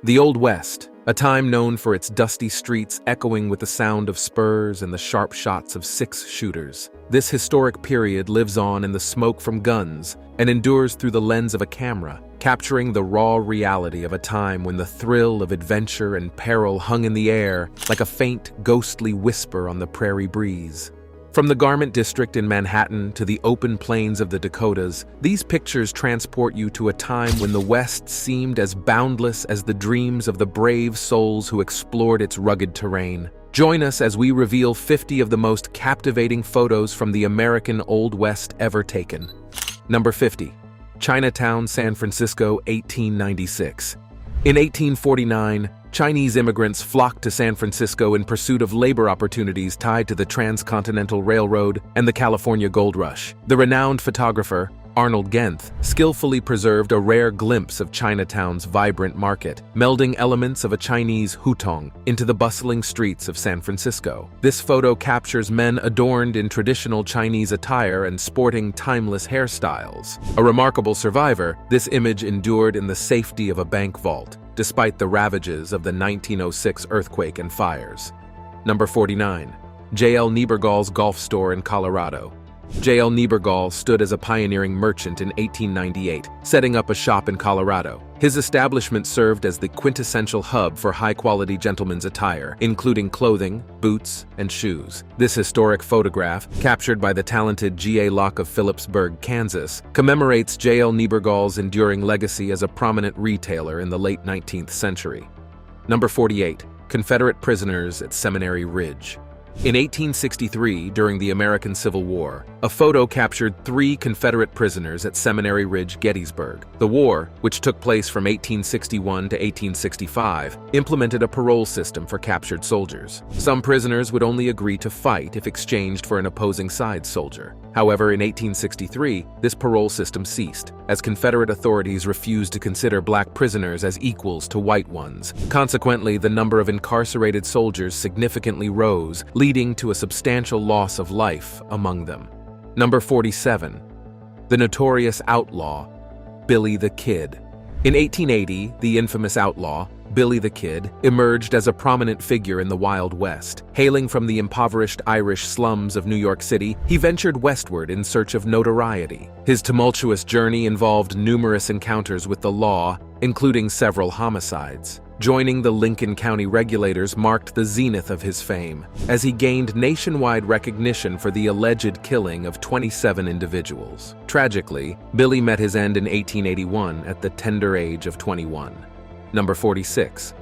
The Old West, a time known for its dusty streets echoing with the sound of spurs and the sharp shots of six-shooters. This historic period lives on in the smoke from guns and endures through the lens of a camera, capturing the raw reality of a time when the thrill of adventure and peril hung in the air like a faint, ghostly whisper on the prairie breeze. From the garment district in Manhattan to the open plains of the Dakotas, these pictures transport you to a time when the West seemed as boundless as the dreams of the brave souls who explored its rugged terrain. Join us as we reveal 50 of the most captivating photos from the American Old West ever taken. Number 50. Chinatown, San Francisco, 1896. In 1849, Chinese immigrants flocked to San Francisco in pursuit of labor opportunities tied to the Transcontinental Railroad and the California Gold Rush. The renowned photographer, Arnold Genth, skillfully preserved a rare glimpse of Chinatown's vibrant market, melding elements of a Chinese hutong into the bustling streets of San Francisco. This photo captures men adorned in traditional Chinese attire and sporting timeless hairstyles. A remarkable survivor, this image endured in the safety of a bank vault, despite the ravages of the 1906 earthquake and fires. Number 49. J.L. Niebergall's Golf Store in Colorado. J.L. Niebergall stood as a pioneering merchant in 1898, setting up a shop in Colorado. His establishment served as the quintessential hub for high-quality gentlemen's attire, including clothing, boots, and shoes. This historic photograph, captured by the talented G.A. Locke of Phillipsburg, Kansas, commemorates J.L. Niebergall's enduring legacy as a prominent retailer in the late 19th century. Number 48. Confederate prisoners at Seminary Ridge. In 1863, during the American Civil War, a photo captured 3 Confederate prisoners at Seminary Ridge, Gettysburg. The war, which took place from 1861 to 1865, implemented a parole system for captured soldiers. Some prisoners would only agree to fight if exchanged for an opposing side soldier. However, in 1863, this parole system ceased, as Confederate authorities refused to consider black prisoners as equals to white ones. Consequently, the number of incarcerated soldiers significantly rose, leading to a substantial loss of life among them. Number 47. The notorious outlaw, Billy the Kid. In 1880, the infamous outlaw, Billy the Kid, emerged as a prominent figure in the Wild West. Hailing from the impoverished Irish slums of New York City, he ventured westward in search of notoriety. His tumultuous journey involved numerous encounters with the law, including several homicides. Joining the Lincoln County regulators marked the zenith of his fame, as he gained nationwide recognition for the alleged killing of 27 individuals. Tragically, Billy met his end in 1881 at the tender age of 21. Number 46.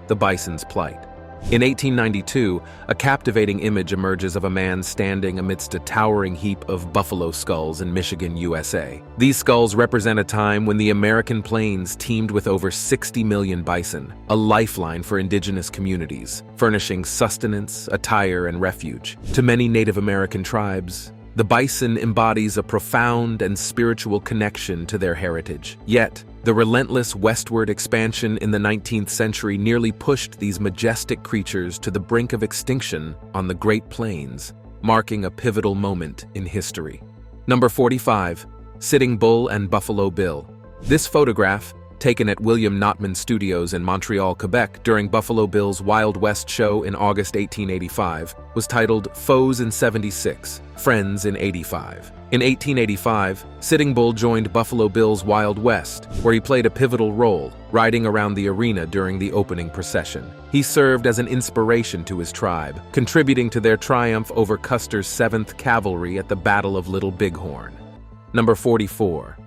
The Bison's Plight. In 1892, a captivating image emerges of a man standing amidst a towering heap of buffalo skulls in Michigan, USA. These skulls represent a time when the American plains teemed with over 60 million bison, a lifeline for indigenous communities, furnishing sustenance, attire, and refuge. To many Native American tribes, the bison embodies a profound and spiritual connection to their heritage. Yet, the relentless westward expansion in the 19th century nearly pushed these majestic creatures to the brink of extinction on the Great Plains, marking a pivotal moment in history. Number 45. Sitting Bull and Buffalo Bill. This photograph, taken at William Notman Studios in Montreal, Quebec during Buffalo Bill's Wild West show in August 1885, was titled Foes in 76, Friends in 85. In 1885, Sitting Bull joined Buffalo Bill's Wild West, where he played a pivotal role, riding around the arena during the opening procession. He served as an inspiration to his tribe, contributing to their triumph over Custer's 7th Cavalry at the Battle of Little Bighorn. Number 44.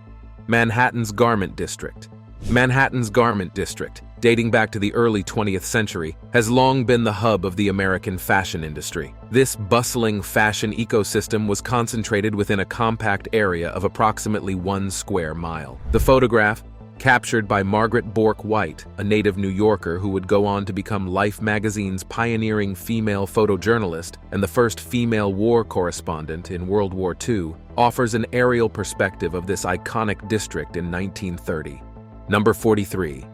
Manhattan's Garment District. Manhattan's Garment District, dating back to the early 20th century, has long been the hub of the American fashion industry. This bustling fashion ecosystem was concentrated within a compact area of approximately 1 square mile. The photograph, captured by Margaret Bourke White, a native New Yorker who would go on to become Life magazine's pioneering female photojournalist and the first female war correspondent in World War II, offers an aerial perspective of this iconic district in 1930. Number 43.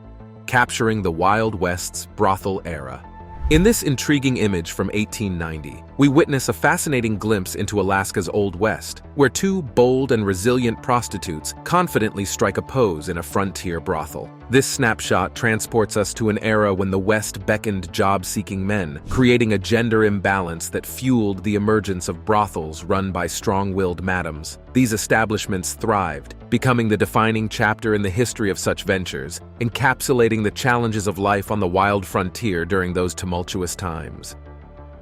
Capturing the Wild West's brothel era. In this intriguing image from 1890, we witness a fascinating glimpse into Alaska's Old West, where 2 bold and resilient prostitutes confidently strike a pose in a frontier brothel. This snapshot transports us to an era when the West beckoned job-seeking men, creating a gender imbalance that fueled the emergence of brothels run by strong-willed madams. These establishments thrived, becoming the defining chapter in the history of such ventures, encapsulating the challenges of life on the wild frontier during those tumultuous times.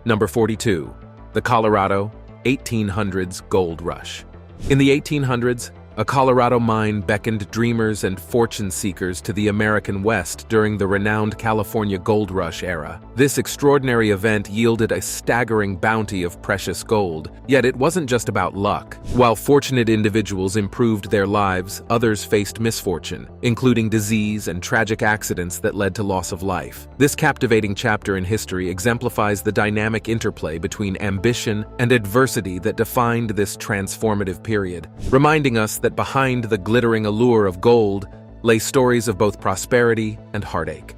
Number 42. The Colorado 1800s Gold Rush. In the 1800s, a Colorado mine beckoned dreamers and fortune seekers to the American West during the renowned California Gold Rush era. This extraordinary event yielded a staggering bounty of precious gold, yet it wasn't just about luck. While fortunate individuals improved their lives, others faced misfortune, including disease and tragic accidents that led to loss of life. This captivating chapter in history exemplifies the dynamic interplay between ambition and adversity that defined this transformative period, reminding us that behind the glittering allure of gold lay stories of both prosperity and heartache.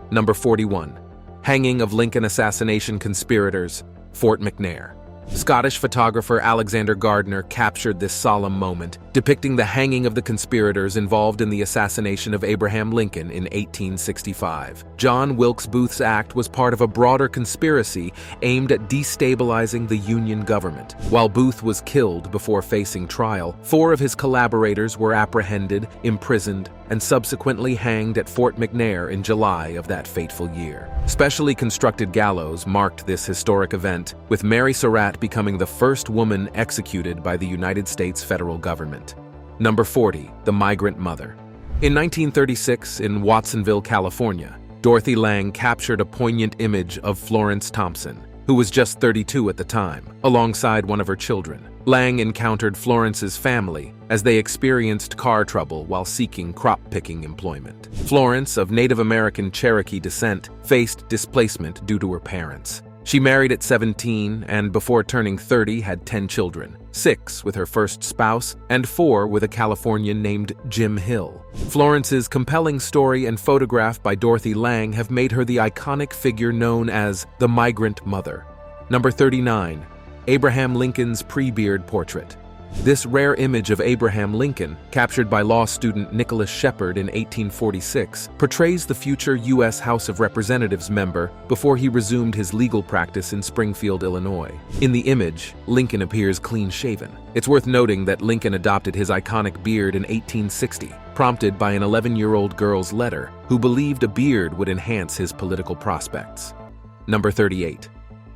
Number 41. Hanging of Lincoln assassination conspirators, Fort McNair. Scottish photographer Alexander Gardner captured this solemn moment, depicting the hanging of the conspirators involved in the assassination of Abraham Lincoln in 1865. John Wilkes Booth's act was part of a broader conspiracy aimed at destabilizing the Union government. While Booth was killed before facing trial, 4 of his collaborators were apprehended, imprisoned, and subsequently hanged at Fort McNair in July of that fateful year. Specially constructed gallows marked this historic event, with Mary Surratt becoming the first woman executed by the United States federal government. Number 40. The Migrant Mother. In 1936, in Watsonville, California, Dorothy Lang captured a poignant image of Florence Thompson, who was just 32 at the time, alongside one of her children. Lang encountered Florence's family as they experienced car trouble while seeking crop-picking employment. Florence, of Native American Cherokee descent, faced displacement due to her parents. She married at 17 and, before turning 30, had 10 children, 6 with her first spouse and 4 with a Californian named Jim Hill. Florence's compelling story and photograph by Dorothy Lang have made her the iconic figure known as the Migrant Mother. Number 39. Abraham Lincoln's pre-beard portrait. This rare image of Abraham Lincoln, captured by law student Nicholas Shepard in 1846, portrays the future U.S. House of Representatives member before he resumed his legal practice in Springfield, Illinois. In the image, Lincoln appears clean-shaven. It's worth noting that Lincoln adopted his iconic beard in 1860, prompted by an 11-year-old girl's letter who believed a beard would enhance his political prospects. Number 38.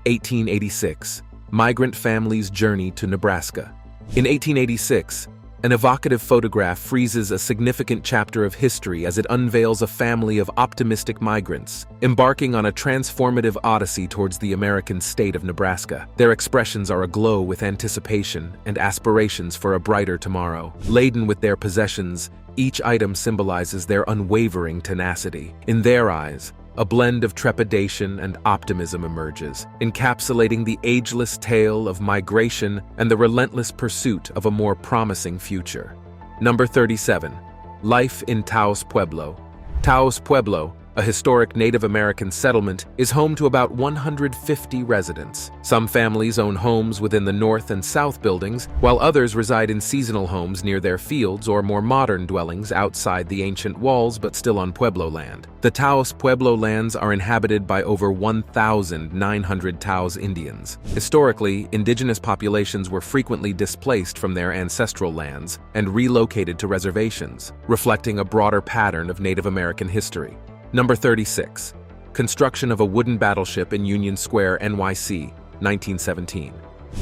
1886. Migrant Family's Journey to Nebraska. In 1886, an evocative photograph freezes a significant chapter of history as it unveils a family of optimistic migrants, embarking on a transformative odyssey towards the American state of Nebraska. Their expressions are aglow with anticipation and aspirations for a brighter tomorrow. Laden with their possessions, each item symbolizes their unwavering tenacity. In their eyes, a blend of trepidation and optimism emerges, encapsulating the ageless tale of migration and the relentless pursuit of a more promising future. Number 37. Life in Taos Pueblo. Taos Pueblo, a historic Native American settlement, is home to about 150 residents. Some families own homes within the north and south buildings, while others reside in seasonal homes near their fields or more modern dwellings outside the ancient walls but still on Pueblo land. The Taos Pueblo lands are inhabited by over 1,900 Taos Indians. Historically, indigenous populations were frequently displaced from their ancestral lands and relocated to reservations, reflecting a broader pattern of Native American history. Number 36. Construction of a wooden battleship in Union Square, NYC, 1917.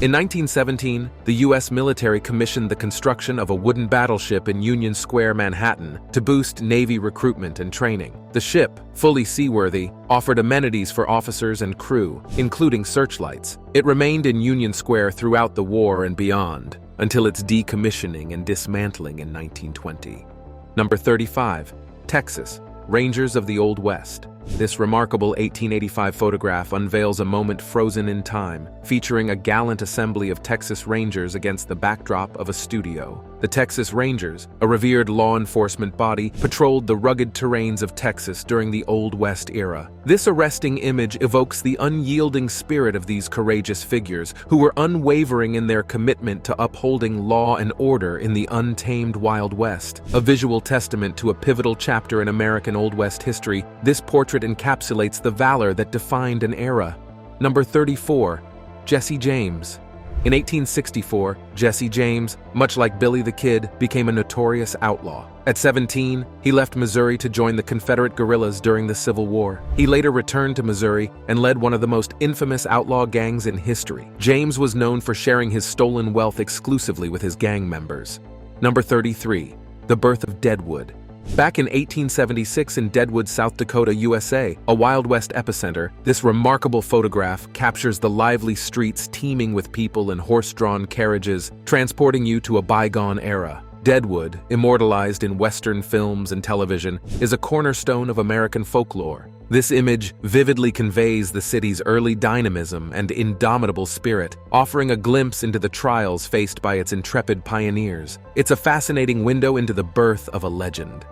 In 1917, the U.S. military commissioned the construction of a wooden battleship in Union Square, Manhattan, to boost Navy recruitment and training. The ship, fully seaworthy, offered amenities for officers and crew, including searchlights. It remained in Union Square throughout the war and beyond, until its decommissioning and dismantling in 1920. Number 35. Texas. Rangers of the Old West. This remarkable 1885 photograph unveils a moment frozen in time, featuring a gallant assembly of Texas Rangers against the backdrop of a studio. The Texas Rangers, a revered law enforcement body, patrolled the rugged terrains of Texas during the Old West era. This arresting image evokes the unyielding spirit of these courageous figures who were unwavering in their commitment to upholding law and order in the untamed Wild West. A visual testament to a pivotal chapter in American Old West history, this portrait encapsulates the valor that defined an era. Number 34. Jesse James. In 1864, Jesse James, much like Billy the Kid, became a notorious outlaw. At 17, he left Missouri to join the Confederate guerrillas during the Civil War. He later returned to Missouri and led one of the most infamous outlaw gangs in history. James was known for sharing his stolen wealth exclusively with his gang members. Number 33. The birth of Deadwood. Back in 1876 in Deadwood, South Dakota, USA, a Wild West epicenter, this remarkable photograph captures the lively streets teeming with people and horse-drawn carriages, transporting you to a bygone era. Deadwood, immortalized in Western films and television, is a cornerstone of American folklore. This image vividly conveys the city's early dynamism and indomitable spirit, offering a glimpse into the trials faced by its intrepid pioneers. It's a fascinating window into the birth of a legend.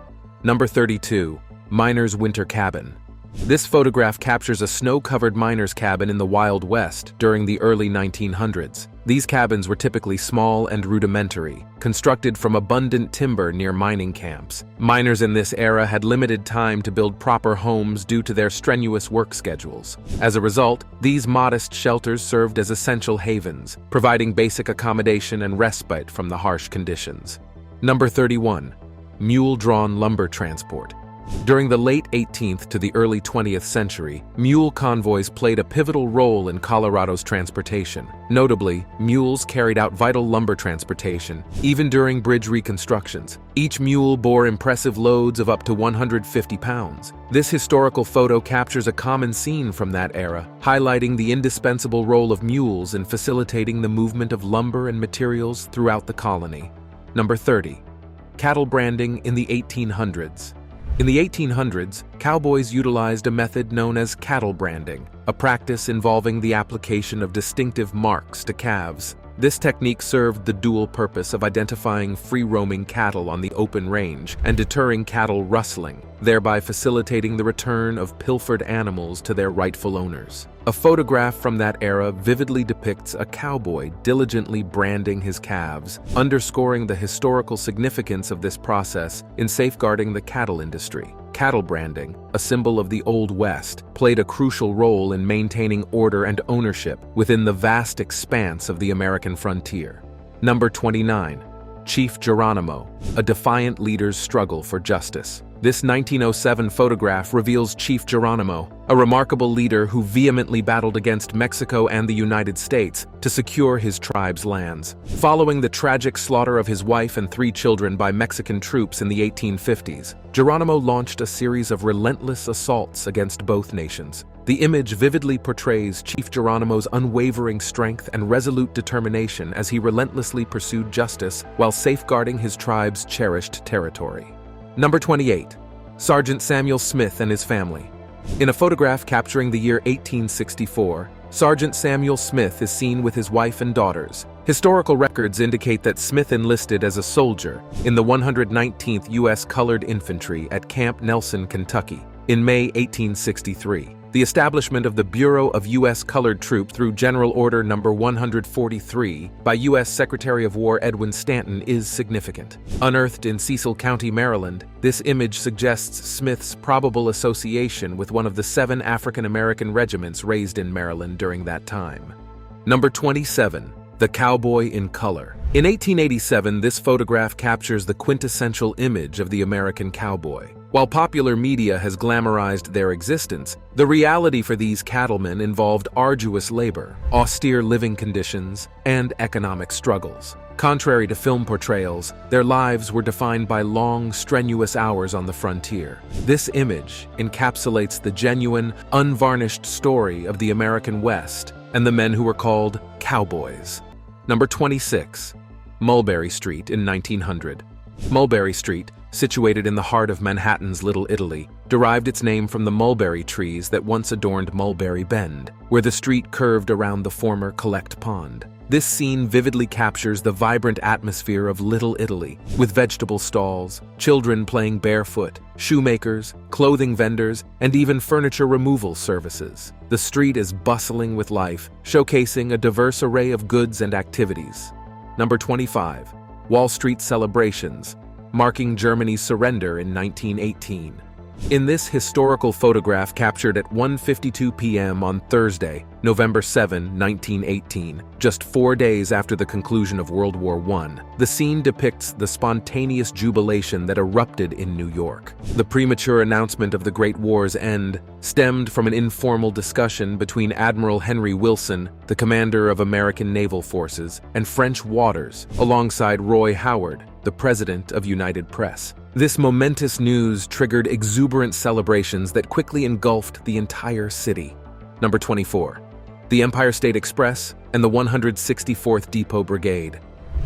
Number 32. Miner's Winter Cabin. This photograph captures a snow-covered miner's cabin in the Wild West during the early 1900s. These cabins were typically small and rudimentary, constructed from abundant timber near mining camps. Miners in this era had limited time to build proper homes due to their strenuous work schedules. As a result, these modest shelters served as essential havens, providing basic accommodation and respite from the harsh conditions. Number 31. Mule-drawn lumber transport. During the late 18th to the early 20th century, mule convoys played a pivotal role in Colorado's transportation. Notably, mules carried out vital lumber transportation, even during bridge reconstructions. Each mule bore impressive loads of up to 150 pounds. This historical photo captures a common scene from that era, highlighting the indispensable role of mules in facilitating the movement of lumber and materials throughout the colony. Number 30. Cattle branding in the 1800s. In the 1800s, cowboys utilized a method known as cattle branding, a practice involving the application of distinctive marks to calves. This technique served the dual purpose of identifying free-roaming cattle on the open range and deterring cattle rustling, thereby facilitating the return of pilfered animals to their rightful owners. A photograph from that era vividly depicts a cowboy diligently branding his calves, underscoring the historical significance of this process in safeguarding the cattle industry. Cattle branding, a symbol of the Old West, played a crucial role in maintaining order and ownership within the vast expanse of the American frontier. Number 29. Chief Geronimo, a defiant leader's struggle for justice. This 1907 photograph reveals Chief Geronimo, a remarkable leader who vehemently battled against Mexico and the United States to secure his tribe's lands. Following the tragic slaughter of his wife and 3 children by Mexican troops in the 1850s, Geronimo launched a series of relentless assaults against both nations. The image vividly portrays Chief Geronimo's unwavering strength and resolute determination as he relentlessly pursued justice while safeguarding his tribe's cherished territory. Number 28. Sergeant Samuel Smith and his family. In a photograph capturing the year 1864, Sergeant Samuel Smith is seen with his wife and daughters. Historical records indicate that Smith enlisted as a soldier in the 119th U.S. Colored Infantry at Camp Nelson, Kentucky, in May 1863. The establishment of the Bureau of U.S. Colored Troop through General Order No. 143 by U.S. Secretary of War Edwin Stanton is significant. Unearthed in Cecil County, Maryland, this image suggests Smith's probable association with one of the 7 African-American regiments raised in Maryland during that time. Number 27. The Cowboy in Color. In 1887, this photograph captures the quintessential image of the American cowboy. While popular media has glamorized their existence, the reality for these cattlemen involved arduous labor, austere living conditions, and economic struggles. Contrary to film portrayals, their lives were defined by long, strenuous hours on the frontier. This image encapsulates the genuine, unvarnished story of the American West and the men who were called cowboys. Number 26. Mulberry Street in 1900. Mulberry Street, situated in the heart of Manhattan's Little Italy, derived its name from the mulberry trees that once adorned Mulberry Bend, where the street curved around the former Collect Pond. This scene vividly captures the vibrant atmosphere of Little Italy, with vegetable stalls, children playing barefoot, shoemakers, clothing vendors, and even furniture removal services. The street is bustling with life, showcasing a diverse array of goods and activities. Number 25. Wall Street celebrations, marking Germany's surrender in 1918. In this historical photograph captured at 1:52 p.m. on Thursday, November 7, 1918, just 4 days after the conclusion of World War I, the scene depicts the spontaneous jubilation that erupted in New York. The premature announcement of the Great War's end stemmed from an informal discussion between Admiral Henry Wilson, the commander of American naval forces, and French waters, alongside Roy Howard, the president of United Press. This momentous news triggered exuberant celebrations that quickly engulfed the entire city. Number 24. The Empire State Express and the 164th Depot Brigade.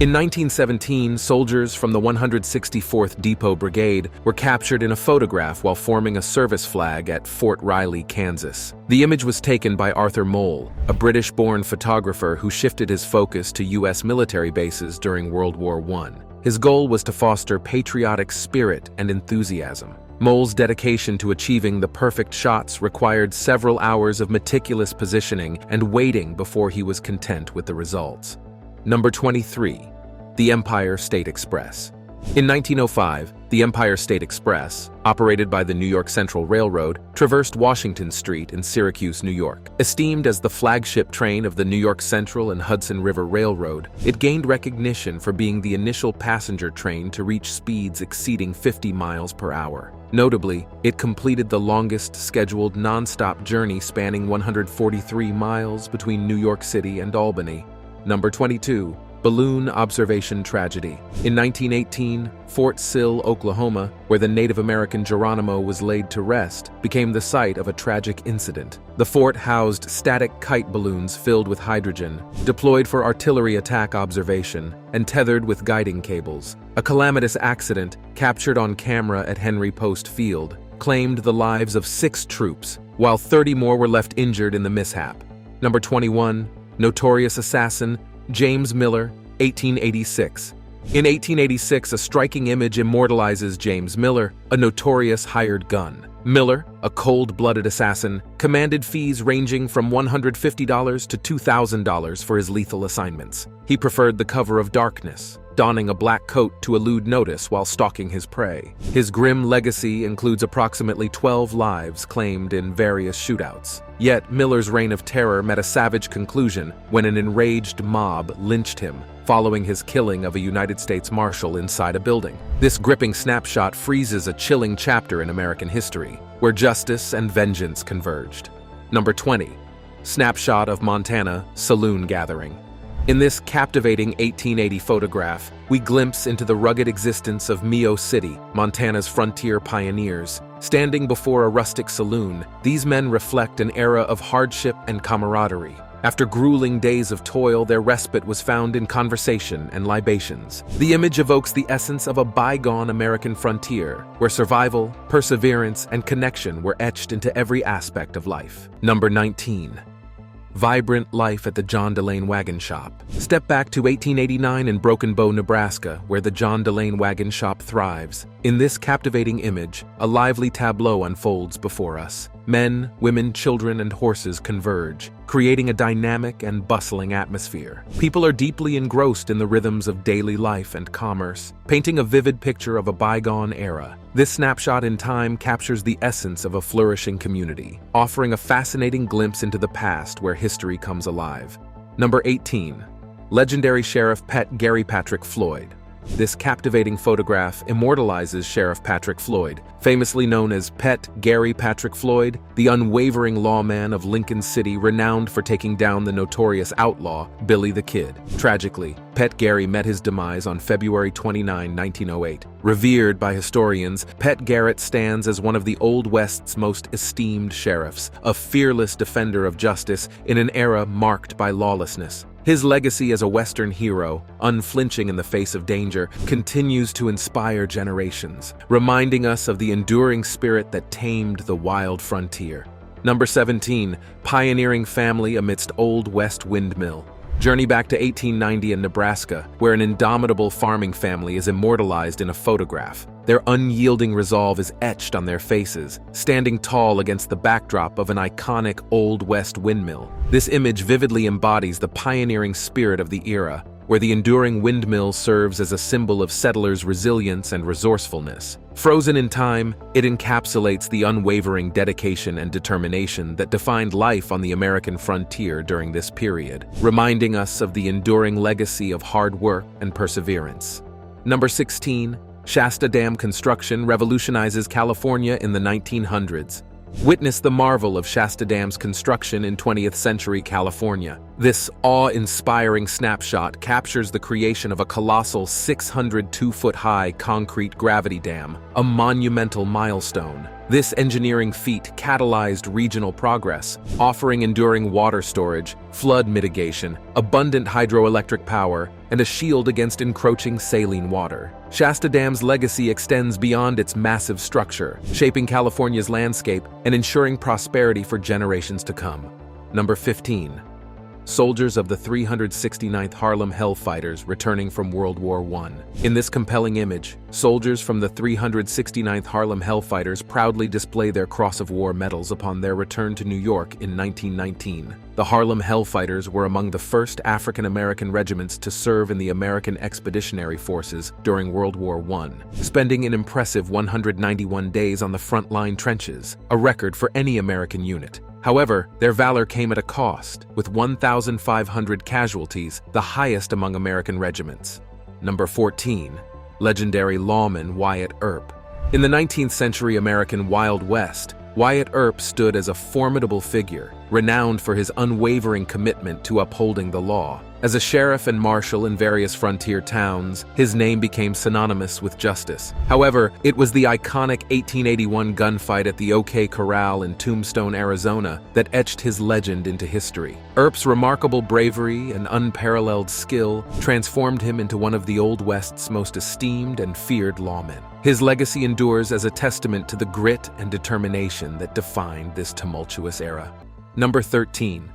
In 1917, soldiers from the 164th Depot Brigade were captured in a photograph while forming a service flag at Fort Riley, Kansas. The image was taken by Arthur Mole, a British-born photographer who shifted his focus to U.S. military bases during World War I. His goal was to foster patriotic spirit and enthusiasm. Mole's dedication to achieving the perfect shots required several hours of meticulous positioning and waiting before he was content with the results. Number 23. The Empire State Express. In 1905, the Empire State Express, operated by the New York Central Railroad, traversed Washington Street in Syracuse, New York. Esteemed as the flagship train of the New York Central and Hudson River Railroad, it gained recognition for being the initial passenger train to reach speeds exceeding 50 miles per hour. Notably, it completed the longest scheduled non-stop journey spanning 143 miles between New York City and Albany. Number 22. Balloon observation tragedy. In 1918, Fort Sill, Oklahoma, where the Native American Geronimo was laid to rest, became the site of a tragic incident. The fort housed static kite balloons filled with hydrogen, deployed for artillery attack observation, and tethered with guiding cables. A calamitous accident, captured on camera at Henry Post Field, claimed the lives of 6 troops, while 30 more were left injured in the mishap. Number 21. Notorious assassin James Miller, 1886. In 1886, a striking image immortalizes James Miller, a notorious hired gun. Miller, a cold-blooded assassin, commanded fees ranging from $150 to $2,000 for his lethal assignments. He preferred the cover of darkness, donning a black coat to elude notice while stalking his prey. His grim legacy includes approximately 12 lives claimed in various shootouts. Yet, Miller's reign of terror met a savage conclusion when an enraged mob lynched him, following his killing of a United States Marshal inside a building. This gripping snapshot freezes a chilling chapter in American history, where justice and vengeance converged. Number 20. Snapshot of Montana Saloon Gathering. In this captivating 1880 photograph, we glimpse into the rugged existence of Mio City, Montana's frontier pioneers. Standing before a rustic saloon, these men reflect an era of hardship and camaraderie. After grueling days of toil, their respite was found in conversation and libations. The image evokes the essence of a bygone American frontier, where survival, perseverance, and connection were etched into every aspect of life. Number 19. Vibrant life at the John Delane Wagon Shop. Step back to 1889 in Broken Bow, Nebraska, where the John Delane Wagon Shop thrives. In this captivating image, a lively tableau unfolds before us. Men, women, children, and horses converge, creating a dynamic and bustling atmosphere. People are deeply engrossed in the rhythms of daily life and commerce, painting a vivid picture of a bygone era. This snapshot in time captures the essence of a flourishing community, offering a fascinating glimpse into the past where history comes alive. Number 18. Legendary Sheriff Pet Gary Patrick Floyd. This captivating photograph immortalizes Sheriff Patrick Floyd, famously known as Pet Gary Patrick Floyd, the unwavering lawman of Lincoln City renowned for taking down the notorious outlaw, Billy the Kid. Tragically, Pet Gary met his demise on February 29, 1908. Revered by historians, Pet Garrett stands as one of the Old West's most esteemed sheriffs, a fearless defender of justice in an era marked by lawlessness. His legacy as a Western hero, unflinching in the face of danger, continues to inspire generations, reminding us of the enduring spirit that tamed the wild frontier. Number 17. Pioneering family amidst Old West windmill. Journey back to 1890 in Nebraska, where an indomitable farming family is immortalized in a photograph. Their unyielding resolve is etched on their faces, standing tall against the backdrop of an iconic Old West windmill. This image vividly embodies the pioneering spirit of the era, where the enduring windmill serves as a symbol of settlers' resilience and resourcefulness. Frozen in time, it encapsulates the unwavering dedication and determination that defined life on the American frontier during this period, reminding us of the enduring legacy of hard work and perseverance. Number 16. Shasta Dam construction revolutionizes California in the 1900s. Witness the marvel of Shasta Dam's construction in 20th century California. This awe-inspiring snapshot captures the creation of a colossal 602-foot-high concrete gravity dam, a monumental milestone. This engineering feat catalyzed regional progress, offering enduring water storage, flood mitigation, abundant hydroelectric power, and a shield against encroaching saline water. Shasta Dam's legacy extends beyond its massive structure, shaping California's landscape and ensuring prosperity for generations to come. Number 15. Soldiers of the 369th Harlem Hellfighters returning from World War I. In this compelling image, soldiers from the 369th Harlem Hellfighters proudly display their Cross of War medals upon their return to New York in 1919. The Harlem Hellfighters were among the first African-American regiments to serve in the American Expeditionary Forces during World War I, spending an impressive 191 days on the front-line trenches, a record for any American unit. However, their valor came at a cost, with 1,500 casualties, the highest among American regiments. Number 14. Legendary lawman Wyatt Earp. In the 19th century American Wild West, Wyatt Earp stood as a formidable figure, renowned for his unwavering commitment to upholding the law. As a sheriff and marshal in various frontier towns, his name became synonymous with justice. However, it was the iconic 1881 gunfight at the OK Corral in Tombstone, Arizona, that etched his legend into history. Earp's remarkable bravery and unparalleled skill transformed him into one of the Old West's most esteemed and feared lawmen. His legacy endures as a testament to the grit and determination that defined this tumultuous era. Number 13.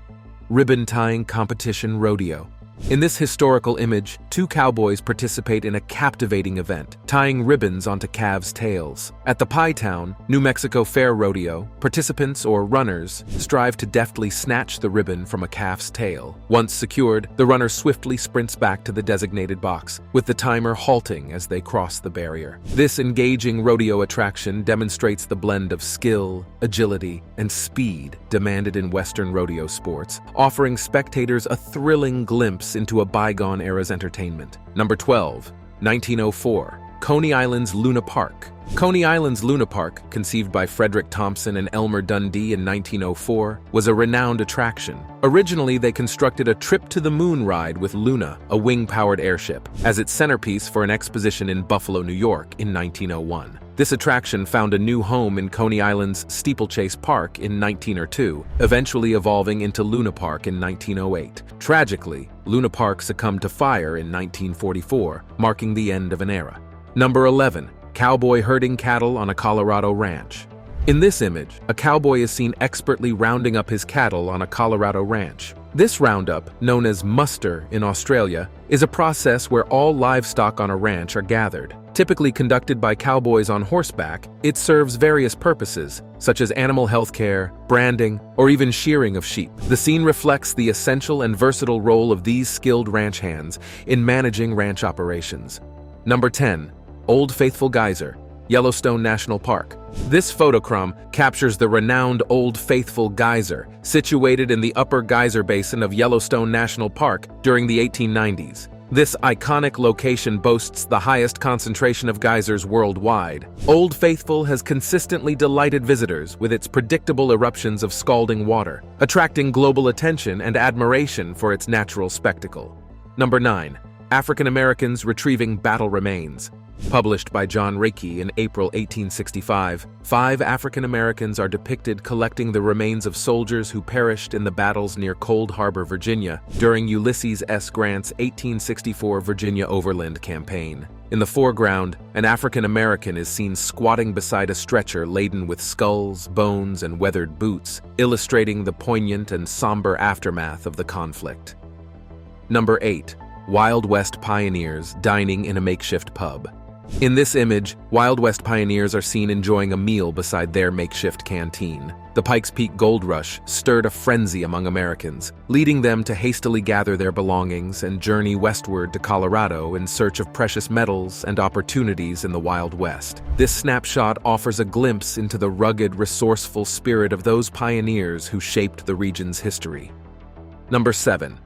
Ribbon tying competition rodeo. In this historical image, two cowboys participate in a captivating event, tying ribbons onto calves' tails. At the Pie Town, New Mexico Fair Rodeo, participants or runners strive to deftly snatch the ribbon from a calf's tail. Once secured, the runner swiftly sprints back to the designated box, with the timer halting as they cross the barrier. This engaging rodeo attraction demonstrates the blend of skill, agility, and speed demanded in Western rodeo sports, offering spectators a thrilling glimpse into a bygone era's entertainment. Number 12. 1904. Coney Island's Luna Park. Coney Island's Luna Park, conceived by Frederick Thompson and Elmer Dundee in 1904, was a renowned attraction. Originally, they constructed a trip to the moon ride with Luna, a wing-powered airship, as its centerpiece for an exposition in Buffalo, New York in 1901. This attraction found a new home in Coney Island's Steeplechase Park in 1902, eventually evolving into Luna Park in 1908. Tragically, Luna Park succumbed to fire in 1944, marking the end of an era. Number 11. Cowboy herding cattle on a Colorado ranch. In this image, a cowboy is seen expertly rounding up his cattle on a Colorado ranch. This roundup, known as muster in Australia, is a process where all livestock on a ranch are gathered. Typically conducted by cowboys on horseback, it serves various purposes, such as animal health care, branding, or even shearing of sheep. The scene reflects the essential and versatile role of these skilled ranch hands in managing ranch operations. Number 10. Old Faithful Geyser, Yellowstone National Park. This photochrome captures the renowned Old Faithful Geyser, situated in the upper geyser basin of Yellowstone National Park during the 1890s. This iconic location boasts the highest concentration of geysers worldwide. Old Faithful has consistently delighted visitors with its predictable eruptions of scalding water, attracting global attention and admiration for its natural spectacle. Number 9. African Americans retrieving battle remains. Published by John Reiki in April 1865, 5 African Americans are depicted collecting the remains of soldiers who perished in the battles near Cold Harbor, Virginia, during Ulysses S. Grant's 1864 Virginia Overland Campaign. In the foreground, an African American is seen squatting beside a stretcher laden with skulls, bones, and weathered boots, illustrating the poignant and somber aftermath of the conflict. Number 8. Wild West pioneers dining in a makeshift pub. In this image, Wild West pioneers are seen enjoying a meal beside their makeshift canteen. The Pikes Peak Gold Rush stirred a frenzy among Americans, leading them to hastily gather their belongings and journey westward to Colorado in search of precious metals and opportunities in the Wild West. This snapshot offers a glimpse into the rugged, resourceful spirit of those pioneers who shaped the region's history. Number 7.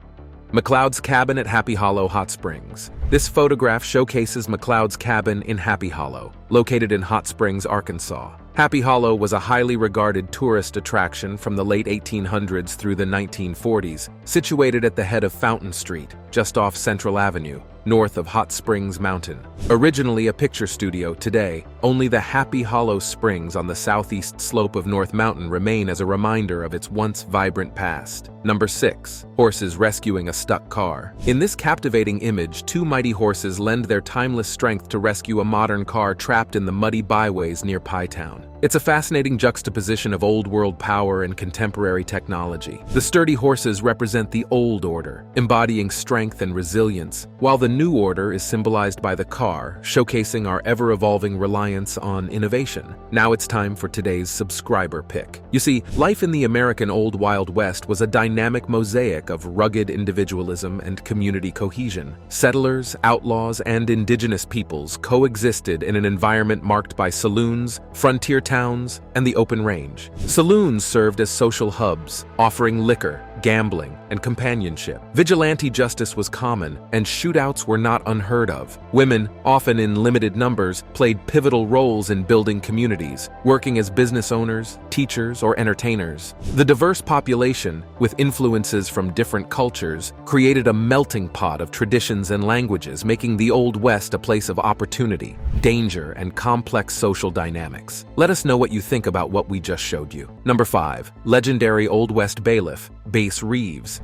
McLeod's Cabin at Happy Hollow Hot Springs. This photograph showcases McLeod's Cabin in Happy Hollow, located in Hot Springs, Arkansas. Happy Hollow was a highly regarded tourist attraction from the late 1800s through the 1940s, situated at the head of Fountain Street, just off Central Avenue, north of Hot Springs Mountain. Originally a picture studio, today, only the Happy Hollow Springs on the southeast slope of North Mountain remain as a reminder of its once vibrant past. Number 6. Horses rescuing a stuck car. In this captivating image, two mighty horses lend their timeless strength to rescue a modern car trapped in the muddy byways near Pie Town. It's a fascinating juxtaposition of old-world power and contemporary technology. The sturdy horses represent the old order, embodying strength and resilience, while the new order is symbolized by the car, showcasing our ever-evolving reliance on innovation. Now it's time for today's subscriber pick. You see, life in the American Old Wild West was a dynamic mosaic of rugged individualism and community cohesion. Settlers, outlaws, and indigenous peoples coexisted in an environment marked by saloons, frontier towns, and the open range. Saloons served as social hubs, offering liquor, gambling, and companionship. Vigilante justice was common, and shootouts were not unheard of. Women, often in limited numbers, played pivotal roles in building communities, working as business owners, teachers, or entertainers. The diverse population, with influences from different cultures, created a melting pot of traditions and languages, making the Old West a place of opportunity, danger, and complex social dynamics. Let us know what you think about what we just showed you. Number 5. Legendary Old West bailiff, Bass Reeves,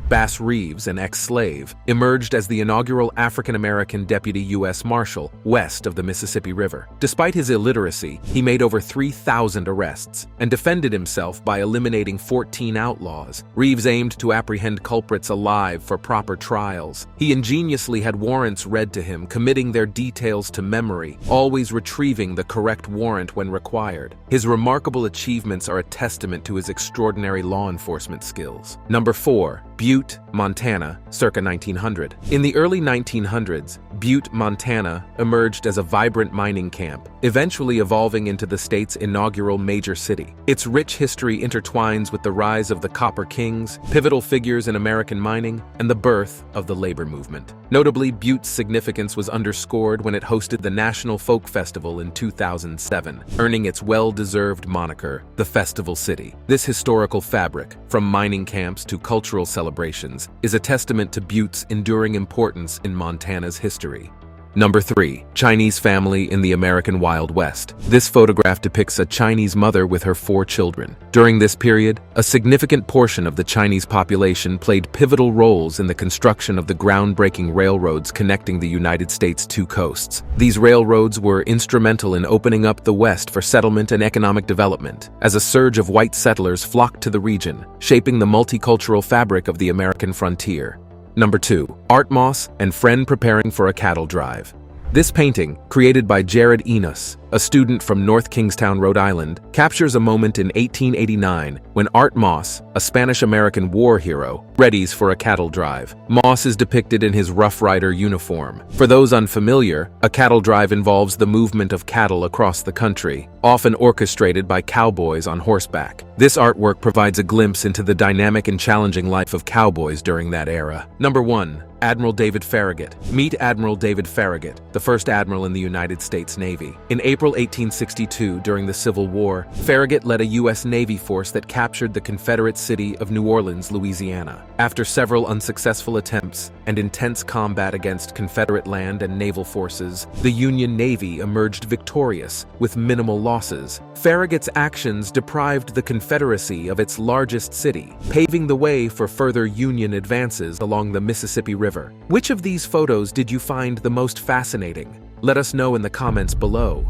an ex-slave, emerged as the inaugural African-American deputy U.S. Marshal west of the Mississippi River. Despite his illiteracy, he made over 3,000 arrests and defended himself by eliminating 14 outlaws. Reeves aimed to apprehend culprits alive for proper trials. He ingeniously had warrants read to him, committing their details to memory, always retrieving the correct warrant when required. His remarkable achievements are a testament to his extraordinary law enforcement skills. Number 4. Butte, Montana, circa 1900. In the early 1900s, Butte, Montana emerged as a vibrant mining camp, eventually evolving into the state's inaugural major city. Its rich history intertwines with the rise of the Copper Kings, pivotal figures in American mining, and the birth of the labor movement. Notably, Butte's significance was underscored when it hosted the National Folk Festival in 2007, earning its well-deserved moniker, the Festival City. This historical fabric, from mining camps to cultural celebrations, is a testament to Butte's enduring importance in Montana's history. Number 3. Chinese family in the American Wild West. This photograph depicts a Chinese mother with her 4 children. During this period, a significant portion of the Chinese population played pivotal roles in the construction of the groundbreaking railroads connecting the United States' 2 coasts. These railroads were instrumental in opening up the West for settlement and economic development, as a surge of white settlers flocked to the region, shaping the multicultural fabric of the American frontier. Number 2. Art Moss and friend preparing for a cattle drive. This painting, created by Jared Enos, a student from North Kingstown, Rhode Island, captures a moment in 1889 when Art Moss, a Spanish-American war hero, readies for a cattle drive. Moss is depicted in his Rough Rider uniform. For those unfamiliar, a cattle drive involves the movement of cattle across the country, often orchestrated by cowboys on horseback. This artwork provides a glimpse into the dynamic and challenging life of cowboys during that era. Number 1. Admiral David Farragut. Meet Admiral David Farragut, the first admiral in the United States Navy. In April 1862, during the Civil War, Farragut led a U.S. Navy force that captured the Confederate city of New Orleans, Louisiana. After several unsuccessful attempts and intense combat against Confederate land and naval forces, the Union Navy emerged victorious with minimal losses. Farragut's actions deprived the Confederacy of its largest city, paving the way for further Union advances along the Mississippi River. Which of these photos did you find the most fascinating? Let us know in the comments below.